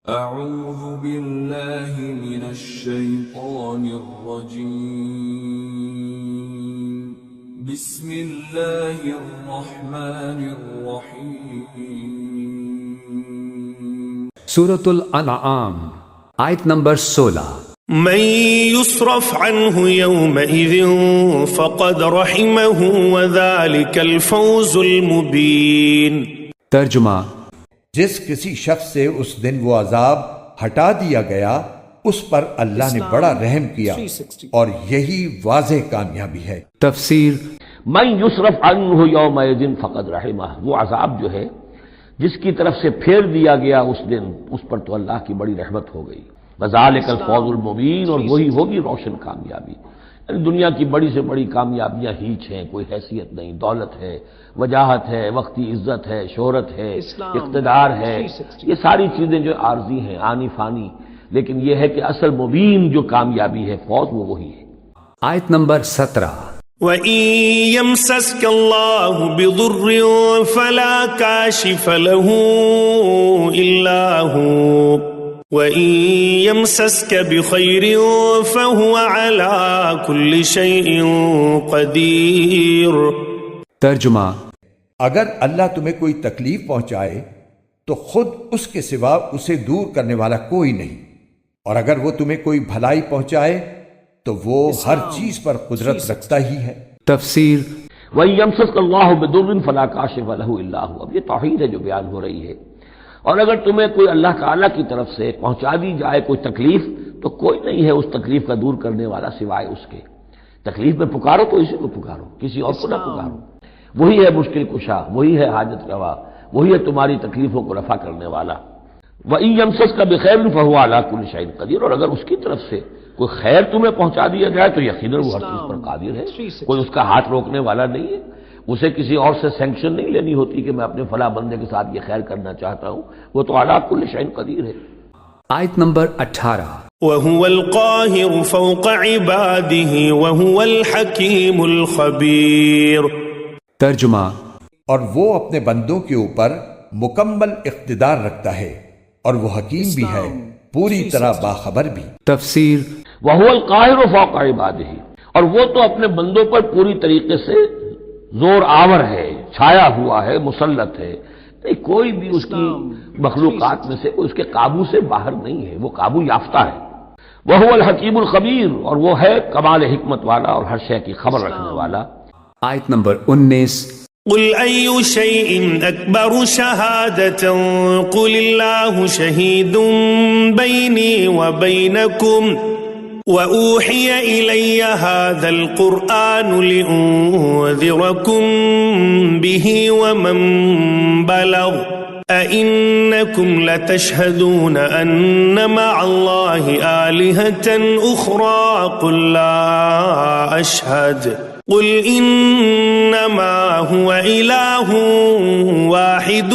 اعوذ باللہ من الشیطان الرجیم بسم اللہ الرحمن الرحیم۔ سورۃ الانعام آیت نمبر 16۔ من يصرف عنه يومئذ فقد رحمه وذلك الفوز المبين۔ ترجمہ، جس کسی شخص سے اس دن وہ عذاب ہٹا دیا گیا اس پر اللہ نے بڑا رحم کیا اور یہی واضح کامیابی ہے۔ تفسیر، من یصرف عنہ یومئذ فقد رحمہ، وہ عذاب جو ہے جس کی طرف سے پھیر دیا گیا اس دن، اس پر تو اللہ کی بڑی رحمت ہو گئی۔ وذالک الفوز المبین، اور وہی ہوگی روشن کامیابی۔ یعنی دنیا کی بڑی سے بڑی کامیابیاں ہیچ ہیں، کوئی حیثیت نہیں، دولت ہے، وجاہت ہے، وقتی عزت ہے، شہرت ہے، اقتدار ہے، یہ ساری چیزیں جو عارضی ہیں، آنی فانی، لیکن یہ ہے کہ اصل مبین جو کامیابی ہے، فوز، وہ وہی ہے۔ آیت نمبر 17۔ وَإِن يَمْسَسْكَ اللَّهُ بِضُرٍّ فَلَا كَاشِفَ لَهُ إِلَّا هُوَ وَإِن يَمْسَسْكَ بِخَيْرٍ فَهُوَ عَلَى كُلِّ شَيْءٍ قَدِيرٌ۔ ترجمہ، اگر اللہ تمہیں کوئی تکلیف پہنچائے تو خود اس کے سوا اسے دور کرنے والا کوئی نہیں، اور اگر وہ تمہیں کوئی بھلائی پہنچائے تو وہ ہر چیز پر قدرت رکھتا ہی ہے۔ تفسیر، وَإِن يَمْسَسْكَ اللَّهُ بِضُرٍّ فَلَا كَاشِفَ لَهُ إِلَّا هُوَ۔ اب یہ توحید ہے جو بیان ہو رہی ہے، اور اگر تمہیں کوئی اللہ تعالیٰ کی طرف سے پہنچا دی جائے کوئی تکلیف تو کوئی نہیں ہے اس تکلیف کا دور کرنے والا سوائے اس کے۔ تکلیف میں پکارو تو اسی کو پکارو، کسی اور کو نہ پکارو۔ وہی ہے مشکل کشا، وہی ہے حاجت روا، وہی ہے تمہاری تکلیفوں کو رفع کرنے والا۔ وَإِن يَمْسَسْكَ بِخَيْرٍ فَهُوَ عَلَى كُلِّ شَيْءٍ قَدِيرٌ، اور اگر اس کی طرف سے کوئی خیر تمہیں پہنچا دیا جائے تو یقیناً وہ ہر چیز پر قادر ہے، کوئی اس کا ہاتھ روکنے والا نہیں ہے۔ اسے کسی اور سے سینکشن نہیں لینی ہوتی کہ میں اپنے فلاں بندے کے ساتھ یہ خیر کرنا چاہتا ہوں، وہ تو عَلَى كُلِّ شَيْءٍ قدیر ہے۔ آیت نمبر 18۔ وَهُوَ الْقَاهِرُ فَوْقَ عِبَادِهِ وَهُوَ الْحَكِيمُ الْخَبِيرُ۔ ترجمہ، اور وہ اپنے بندوں کے اوپر مکمل اقتدار رکھتا ہے اور وہ حکیم بھی ہے، پوری طرح باخبر بھی۔ تفسیر، وَهُوَ الْقَاهِرُ فَوْقَ عِبَادِهِ، اور وہ تو اپنے بندوں پر پوری طریقے سے زور آور ہے، چھایا ہوا ہے، مسلط ہے، کوئی بھی اس کی مخلوقات میں سے اس کے قابو سے باہر نہیں ہے، وہ قابو یافتہ ہے۔ وَهُوَ الْحَكِيمُ الْخَبِيرُ، اور وہ ہے کمال حکمت والا اور ہر شے کی خبر رکھنے والا۔ آیت نمبر 19۔ قل أي شيء أكبر شهادة قل الله شهيد بيني وبينكم وأوحي إلي هذا القرآن لأنذركم به ومن بلغ أئنكم لتشهدون أن مع الله آلهة أخرى قل لا أشهد قل انما هو الہ واحد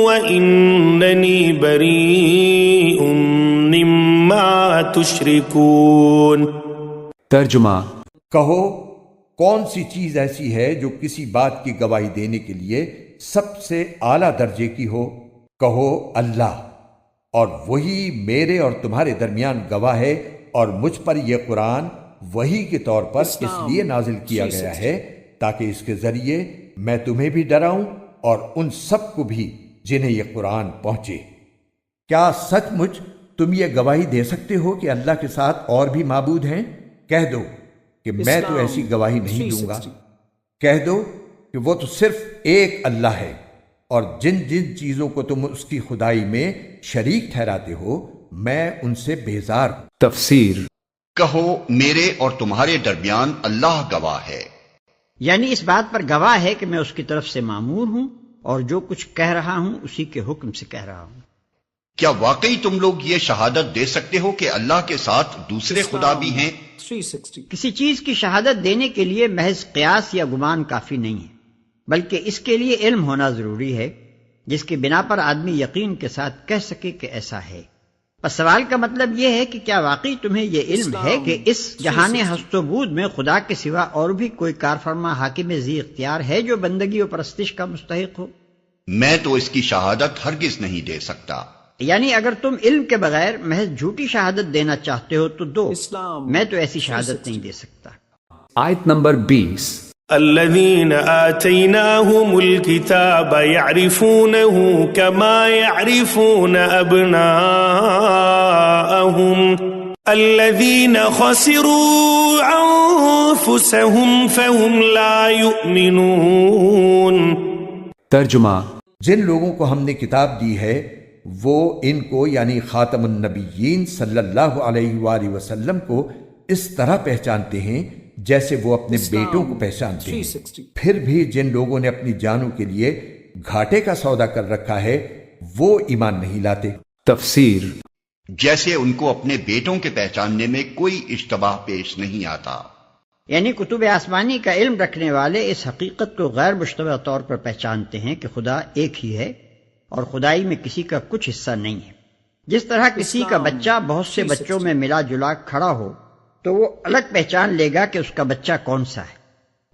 واننی بریء مما تشرکون۔ ترجمہ، کہو کون سی چیز ایسی ہے جو کسی بات کی گواہی دینے کے لیے سب سے اعلیٰ درجے کی ہو؟ کہو اللہ، اور وہی میرے اور تمہارے درمیان گواہ ہے، اور مجھ پر یہ قرآن وحی کے طور پر اس لیے نازل کیا گیا ہے تاکہ اس کے ذریعے میں تمہیں بھی ڈراؤں اور ان سب کو بھی جنہیں یہ قرآن پہنچے۔ کیا سچ مچ تم یہ گواہی دے سکتے ہو کہ اللہ کے ساتھ اور بھی معبود ہیں؟ کہہ دو کہ میں تو ایسی گواہی نہیں دوں گا۔ کہہ دو کہ وہ تو صرف ایک اللہ ہے، اور جن جن چیزوں کو تم اس کی خدائی میں شریک ٹھہراتے ہو میں ان سے بیزار ہوں۔ تفسیر، کہو میرے اور تمہارے درمیان اللہ گواہ ہے، یعنی اس بات پر گواہ ہے کہ میں اس کی طرف سے مامور ہوں اور جو کچھ کہہ رہا ہوں اسی کے حکم سے کہہ رہا ہوں۔ کیا واقعی تم لوگ یہ شہادت دے سکتے ہو کہ اللہ کے ساتھ دوسرے خدا بھی ہیں؟ کسی چیز کی شہادت دینے کے لیے محض قیاس یا گمان کافی نہیں ہے، بلکہ اس کے لیے علم ہونا ضروری ہے جس کی بنا پر آدمی یقین کے ساتھ کہہ سکے کہ ایسا ہے۔ پس سوال کا مطلب یہ ہے کہ کیا واقعی تمہیں یہ علم ہے کہ اس جہان ہست و بود میں خدا کے سوا اور بھی کوئی کارفرما حاکم ذی اختیار ہے جو بندگی و پرستش کا مستحق ہو؟ میں تو اس کی شہادت ہرگز نہیں دے سکتا، یعنی اگر تم علم کے بغیر محض جھوٹی شہادت دینا چاہتے ہو تو دو، میں تو ایسی شہادت نہیں دے سکتا۔ آیت نمبر 20۔ الذين آتيناهم الكتاب يعرفونه كما يعرفون أبناءهم الذين خسروا أنفسهم فهم لا يؤمنون۔ ترجمہ، جن لوگوں کو ہم نے کتاب دی ہے وہ ان کو یعنی خاتم النبیین صلی اللہ علیہ وآلہ وسلم کو اس طرح پہچانتے ہیں جیسے وہ اپنے بیٹوں کو پہچانتے ہیں، پھر بھی جن لوگوں نے اپنی جانوں کے لیے گھاٹے کا سودا کر رکھا ہے وہ ایمان نہیں لاتے۔ تفسیر، جیسے ان کو اپنے بیٹوں کے پہچاننے میں کوئی اشتباہ پیش نہیں آتا۔ یعنی کتب آسمانی کا علم رکھنے والے اس حقیقت کو غیر مشتبہ طور پر پہچانتے ہیں کہ خدا ایک ہی ہے اور خدائی میں کسی کا کچھ حصہ نہیں ہے۔ جس طرح کسی کا بچہ بہت سے بچوں میں ملا جلا کھڑا ہو تو وہ الگ پہچان لے گا کہ اس کا بچہ کون سا ہے،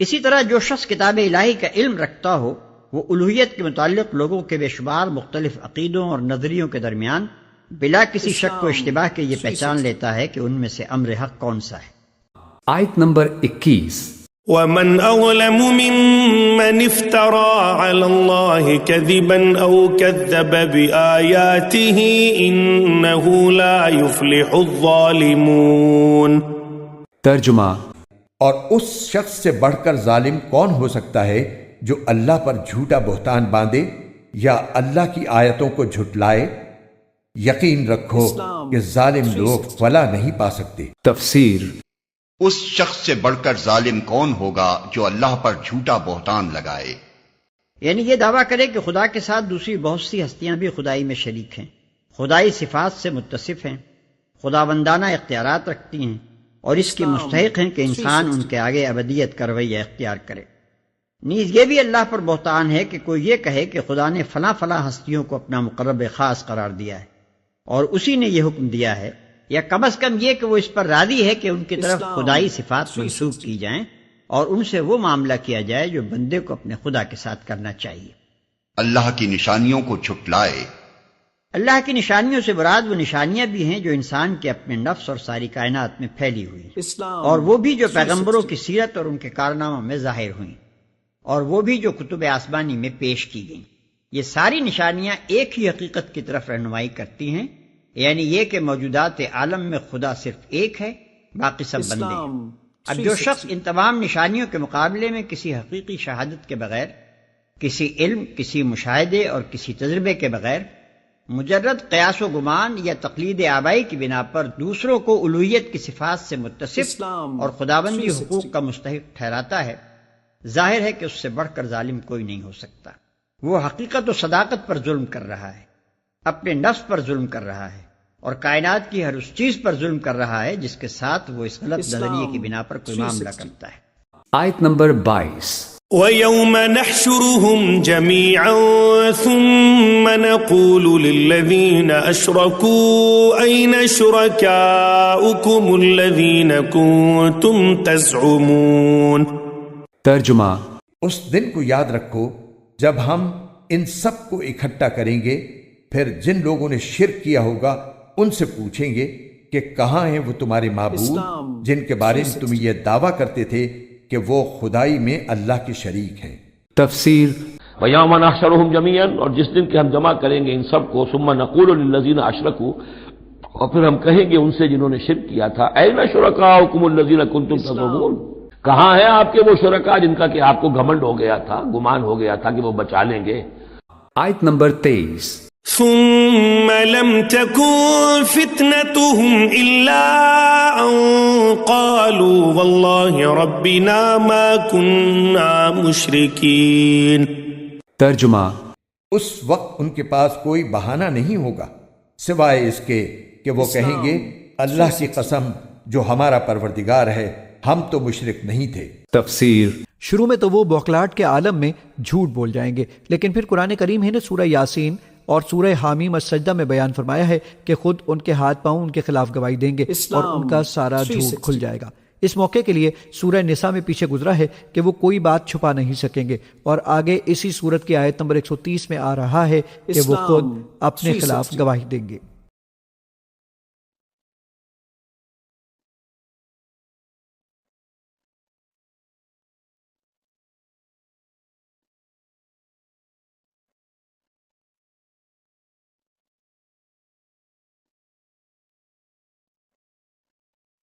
اسی طرح جو شخص کتاب الہی کا علم رکھتا ہو وہ الوہیت کے متعلق لوگوں کے بے شمار مختلف عقیدوں اور نظریوں کے درمیان بلا کسی شک و اشتباہ کے یہ پہچان لیتا ہے کہ ان میں سے امر حق کون سا ہے۔ آیت نمبر 21۔ ومن أظلم ممن افترى على الله كذبا أو كذب بآياته إنه لا يفلح الظالمون۔ ترجمہ، اور اس شخص سے بڑھ کر ظالم کون ہو سکتا ہے جو اللہ پر جھوٹا بہتان باندھے یا اللہ کی آیتوں کو جھٹلائے؟ یقین رکھو کہ ظالم لوگ فلاح نہیں پا سکتے۔ تفسیر، اس شخص سے بڑھ کر ظالم کون ہوگا جو اللہ پر جھوٹا بہتان لگائے؟ یعنی یہ دعویٰ کرے کہ خدا کے ساتھ دوسری بہت سی ہستیاں بھی خدائی میں شریک ہیں، خدائی صفات سے متصف ہیں، خداوندانہ اختیارات رکھتی ہیں اور اس کی مستحق ہیں کہ انسان ان کے آگے ابدیت کا رویہ اختیار کرے۔ نیز یہ بھی اللہ پر بہتان ہے کہ کوئی یہ کہے کہ خدا نے فلاں فلاں ہستیوں کو اپنا مقرب خاص قرار دیا ہے اور اسی نے یہ حکم دیا ہے، یا کم از کم یہ کہ وہ اس پر راضی ہے کہ ان کی طرف خدائی صفات منسوب کی جائیں اور ان سے وہ معاملہ کیا جائے جو بندے کو اپنے خدا کے ساتھ کرنا چاہیے۔ اللہ کی نشانیوں کو جھٹلائے۔ اللہ کی نشانیوں سے مراد وہ نشانیاں بھی ہیں جو انسان کے اپنے نفس اور ساری کائنات میں پھیلی ہوئی ہیں، اور وہ بھی جو پیغمبروں کی سیرت اور ان کے کارناموں میں ظاہر ہوئیں، اور وہ بھی جو کتب آسمانی میں پیش کی گئیں۔ یہ ساری نشانیاں ایک ہی حقیقت کی طرف رہنمائی کرتی ہیں، یعنی یہ کہ موجودات عالم میں خدا صرف ایک ہے، باقی سب بندے ہیں۔ اب جو شخص ان تمام نشانیوں کے مقابلے میں کسی حقیقی شہادت کے بغیر، کسی علم، کسی مشاہدے اور کسی تجربے کے بغیر مجرد قیاس و گمان یا تقلید آبائی کی بنا پر دوسروں کو الوہیت کی صفات سے متصف اور خداوندی حقوق کا مستحق ٹھہراتا ہے، ظاہر ہے کہ اس سے بڑھ کر ظالم کوئی نہیں ہو سکتا۔ وہ حقیقت و صداقت پر ظلم کر رہا ہے، اپنے نفس پر ظلم کر رہا ہے اور کائنات کی ہر اس چیز پر ظلم کر رہا ہے جس کے ساتھ وہ اس غلط نظریے کی بنا پر کوئی معاملہ کرتا ہے۔ آیت نمبر 22۔ وَيَوْمَ نَحْشُرُهُمْ جَمِيعًا ثُمَّ نَقُولُ لِلَّذِينَ أَشْرَكُوا أَيْنَ شُرَكَاؤُكُمُ الَّذِينَ كُنتُمْ تَزْعُمُونَ۔ ترجمہ، اس دن کو یاد رکھو جب ہم ان سب کو اکٹھا کریں گے، پھر جن لوگوں نے شرک کیا ہوگا ان سے پوچھیں گے کہ کہاں ہیں وہ تمہارے معبود جن کے بارے میں تم یہ دعویٰ کرتے تھے کہ وہ خدائی میں اللہ کے شریک ہیں۔ تفسیر، وَيَوْمَ نَحْشُرُهُمْ جَمِيعًا، اور جس دن کہ ہم جمع کریں گے ان سب کو، ثُمَّ نَقُولُ لِلَّذِينَ أَشْرَكُوا، اور پھر ہم کہیں گے ان سے جنہوں نے شرک کیا تھا، أَيْنَ شُرَكَاؤُكُمُ الَّذِينَ كُنتُمْ تَزْعُمُونَ، کہاں ہیں آپ کے وہ شرکا جن کا کہ آپ کو گھمنڈ ہو گیا تھا، گمان ہو گیا تھا کہ وہ بچا لیں گے۔ آیت نمبر 23۔ ثم لم تكن فتنتهم إلا أن قالوا والله ربنا ما كنا مشركين۔ ترجمہ، اس وقت ان کے پاس کوئی بہانہ نہیں ہوگا سوائے اس کے کہ وہ کہیں گے اللہ کی قسم جو ہمارا پروردگار ہے، ہم تو مشرک نہیں تھے۔ تفسیر، شروع میں تو وہ بوکھلاہٹ کے عالم میں جھوٹ بول جائیں گے، لیکن پھر قرآن کریم ہی نے سورہ یاسین اور سورہ حامیم السجدہ میں بیان فرمایا ہے کہ خود ان کے ہاتھ پاؤں ان کے خلاف گواہی دیں گے اور ان کا سارا جھوٹ کھل جائے گا۔ اس موقع کے لیے سورہ نساء میں پیچھے گزرا ہے کہ وہ کوئی بات چھپا نہیں سکیں گے، اور آگے اسی سورت کی آیت نمبر 130 میں آ رہا ہے کہ وہ خود اپنے خلاف گواہی دیں گے۔